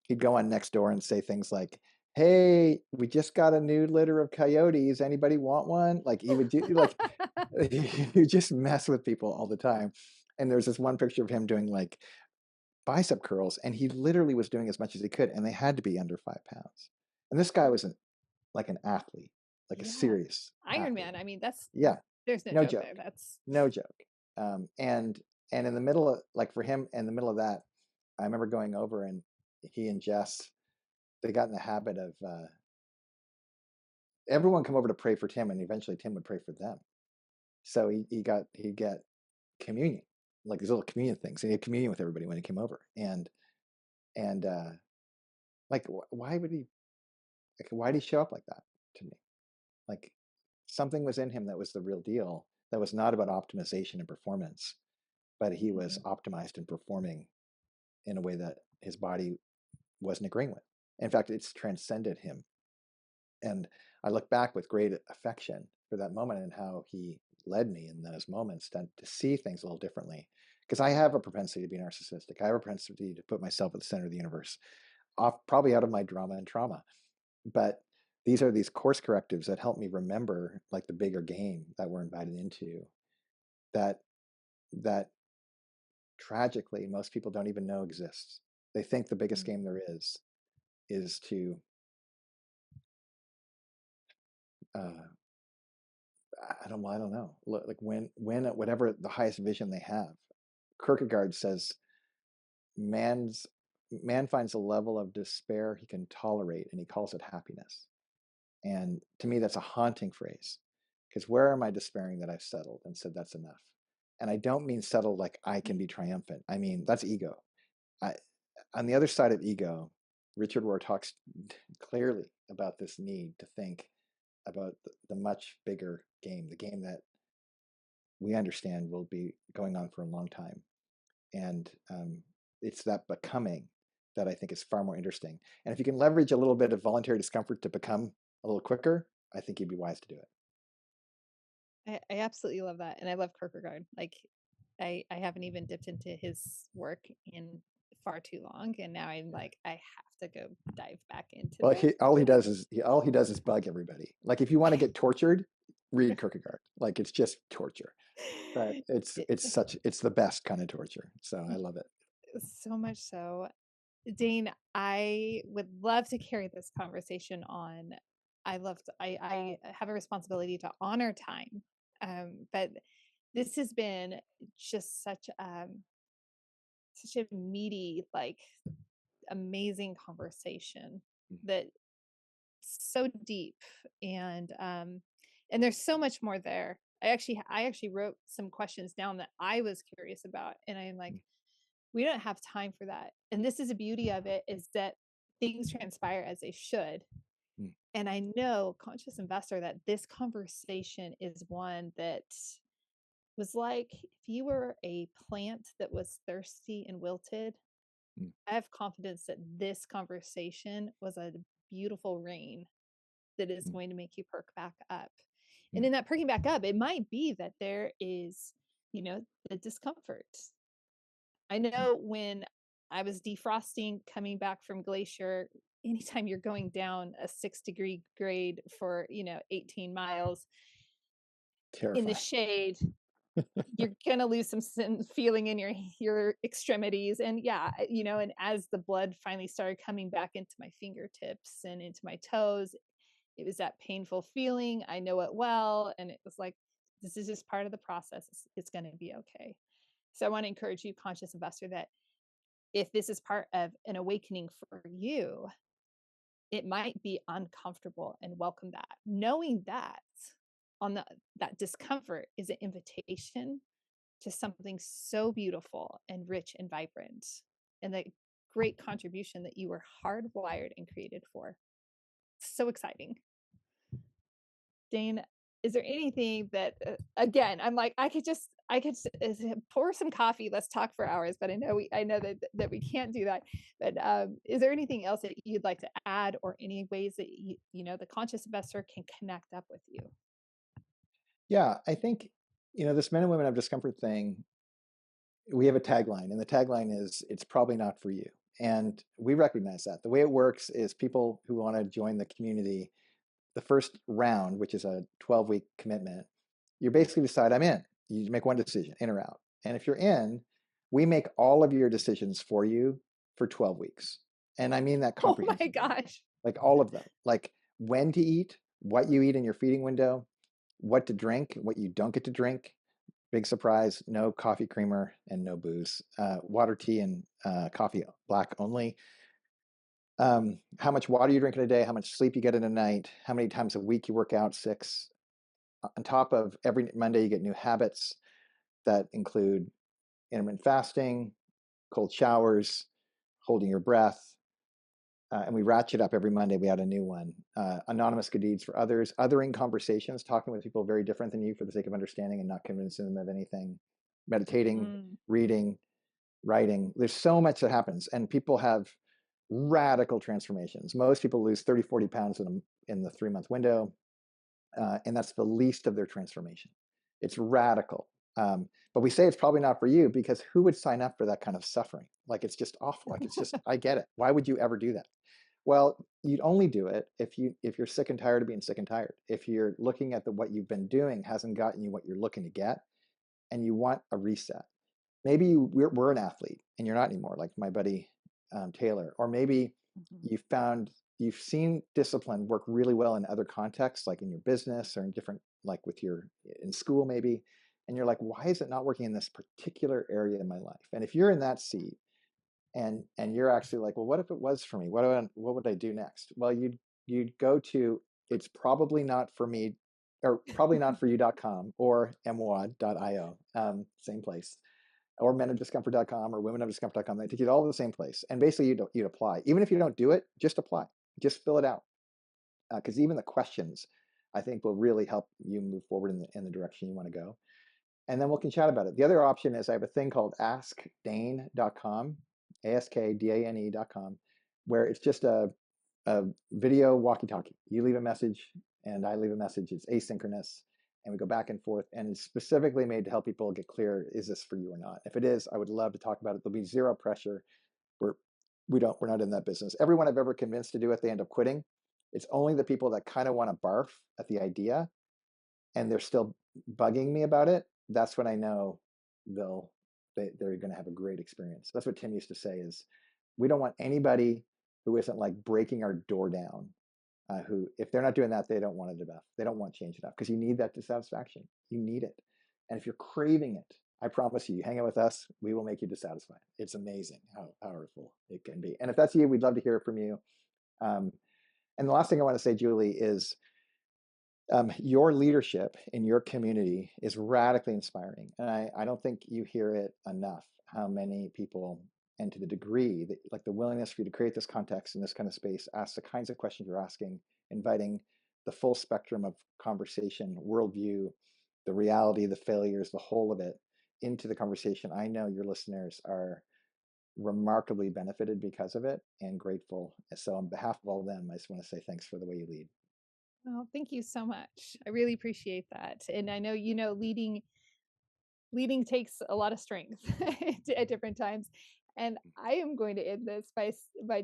He'd go on Nextdoor and say things like, "Hey, we just got a new litter of coyotes. Anybody want one?" Like he would do like he just mess with people all the time. And there's this one picture of him doing like bicep curls, and he literally was doing as much as he could, and they had to be under 5 pounds. And this guy was like an athlete, like a serious Iron athlete. Man. I mean, there's no joke there. That's no joke. And in the middle of, like, for him, in the middle of that, I remember going over, and he and Jess, they got in the habit of everyone come over to pray for Tim, and eventually Tim would pray for them. So he'd get communion, like these little communion things, and he had communion with everybody when he came over. And like, why'd he show up like that to me? Like, something was in him that was the real deal, that was not about optimization and performance, but he was optimized and performing in a way that his body wasn't agreeing with. In fact, it's transcended him. And I look back with great affection for that moment and how he led me in those moments to see things a little differently. Because I have a propensity to be narcissistic. I have a propensity to put myself at the center of the universe, probably out of my drama and trauma. But these are these course correctives that help me remember like the bigger game that we're invited into, that that tragically most people don't even know exists. They think the biggest Mm. game there is to uh, I don't know, like when at whatever the highest vision they have. Kierkegaard says man's man finds a level of despair he can tolerate, and he calls it happiness. And to me, that's a haunting phrase, because where am I despairing that I've settled and said that's enough? And I don't mean settled like I can be triumphant. I mean, that's ego. I, on the other side of ego, Richard Rohr talks clearly about this need to think about the much bigger game, the game that we understand will be going on for a long time. And it's that becoming that I think is far more interesting. And if you can leverage a little bit of voluntary discomfort to become a little quicker, I think you'd be wise to do it. I absolutely love that. And I love Kierkegaard. Like I haven't even dipped into his work in far too long. And now I'm like, I have to go dive back into Well, this. all he does is bug everybody. Like if you want to get tortured, read Kierkegaard. Like it's just torture, but it's the best kind of torture. So I love it. So much so. Dane, I would love to carry this conversation on. I have a responsibility to honor time. But this has been just such a meaty, like amazing conversation that so deep and there's so much more there. I actually wrote some questions down that I was curious about, and I'm like, we don't have time for that. And this is the beauty of it, is that things transpire as they should. Mm, And I know, conscious investor, that this conversation is one that was like if you were a plant that was thirsty and wilted. mm, I have confidence that this conversation was a beautiful rain that is mm, going to make you perk back up. And mm, in that perking back up, it might be that there is, the discomfort. I mm, know when I was defrosting coming back from Glacier, anytime you're going down a 6-degree grade for, 18 miles in the terrifying. shade, you're gonna lose some feeling in your extremities. And yeah, and as the blood finally started coming back into my fingertips and into my toes, it was that painful feeling. I know it well, and it was like, this is just part of the process. It's going to be okay. So I want to encourage you, conscious investor, that if this is part of an awakening for you, it might be uncomfortable, and welcome that, knowing that that discomfort is an invitation to something so beautiful and rich and vibrant, and the great contribution that you were hardwired and created for. So exciting. Dane, is there anything that, again, I'm like, pour some coffee, let's talk for hours, but I know that we can't do that. But is there anything else that you'd like to add, or any ways that the conscious investor can connect up with you? Yeah, I think, this men and women of discomfort thing, we have a tagline, and the tagline is, it's probably not for you. And we recognize that. The way it works is people who want to join the community, the first round, which is a 12-week commitment, you basically decide, I'm in. You make one decision, in or out. And if you're in, we make all of your decisions for you for 12 weeks. And I mean that Oh my comprehensively, gosh. like all of them, like when to eat, what you eat in your feeding window, what to drink, what you don't get to drink. Big surprise, no coffee creamer and no booze. Water, tea, and coffee black only. How much water you drink in a day, how much sleep you get in a night, how many times a week you work out, 6. On top of every Monday, you get new habits that include intermittent fasting, cold showers, holding your breath. And we ratchet up every Monday. We add a new one. Anonymous good deeds for others, othering conversations, talking with people very different than you for the sake of understanding and not convincing them of anything. Meditating, Mm. reading, writing. There's so much that happens, and people have radical transformations. Most people lose 30, 40 pounds in the 3-month window, and that's the least of their transformation. It's radical. But we say it's probably not for you, because who would sign up for that kind of suffering? Like, it's just awful. Like, it's just, I get it. Why would you ever do that? Well, you'd only do it if you're sick and tired of being sick and tired. If you're looking at what you've been doing hasn't gotten you what you're looking to get, and you want a reset. Maybe we're an athlete and you're not anymore, like my buddy Taylor. Or maybe you've seen discipline work really well in other contexts, like in your business or in different, like in school maybe, and you're like, why is it not working in this particular area in my life? And if you're in that seat and you're actually like, well, what if it was for me? What would I do next? Well, you'd go to it's probably not for me, or probably not for you.com or mwad.io, same place, or menofdiscomfort.com or womenofdiscomfort.com. They take you to all to the same place. And basically you'd apply. Even if you don't do it, just apply. Just fill it out. Because even the questions, I think, will really help you move forward in the direction you want to go. And then we can chat about it. The other option is I have a thing called askdane.com, askdane.com, where it's just a video walkie-talkie. You leave a message and I leave a message. It's asynchronous and we go back and forth, and it's specifically made to help people get clear, is this for you or not? If it is, I would love to talk about it. There'll be zero pressure. We're not in that business. Everyone I've ever convinced to do it, they end up quitting. It's only the people that kind of want to barf at the idea and they're still bugging me about it. That's when I know they're going to have a great experience. That's what Tim used to say is, we don't want anybody who isn't like breaking our door down, who, if they're not doing that, they don't want it enough. They don't want change enough, because you need that dissatisfaction. You need it. And if you're craving it, I promise you, hang out with us, we will make you dissatisfied. It's amazing how powerful it can be. And if that's you, we'd love to hear from you. And the last thing I want to say, Julie, is your leadership in your community is radically inspiring. And I don't think you hear it enough, how many people, and to the degree that, like, the willingness for you to create this context in this kind of space, ask the kinds of questions you're asking, inviting the full spectrum of conversation, worldview, the reality, the failures, the whole of it into the conversation. I know your listeners are remarkably benefited because of it and grateful. So on behalf of all of them, I just want to say thanks for the way you lead. Oh, thank you so much. I really appreciate that. And I know, leading takes a lot of strength at different times. And I am going to end this by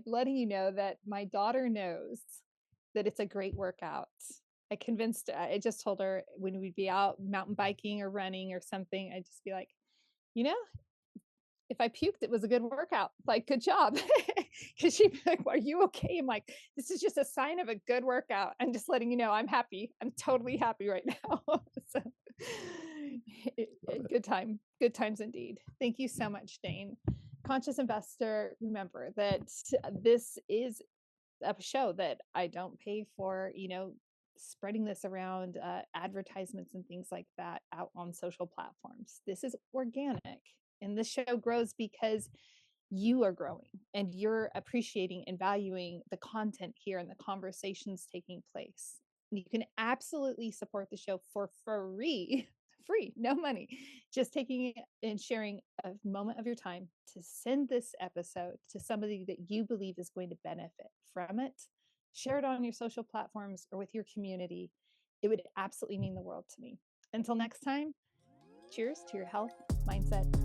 letting you know that my daughter knows that it's a great workout. I just told her when we'd be out mountain biking or running or something, I'd just be like, if I puked, it was a good workout. Like, good job. Because she'd be like, are you okay? I'm like, this is just a sign of a good workout. I'm just letting you know I'm happy. I'm totally happy right now. So good times indeed. Thank you so much, Dane. Conscious Investor, remember that this is a show that I don't pay for, spreading this around advertisements and things like that out on social platforms. This is organic. And this show grows because you are growing and you're appreciating and valuing the content here and the conversations taking place. And you can absolutely support the show for free, no money, just taking and sharing a moment of your time to send this episode to somebody that you believe is going to benefit from it. Share it on your social platforms or with your community. It would absolutely mean the world to me. Until next time, cheers to your health, mindset,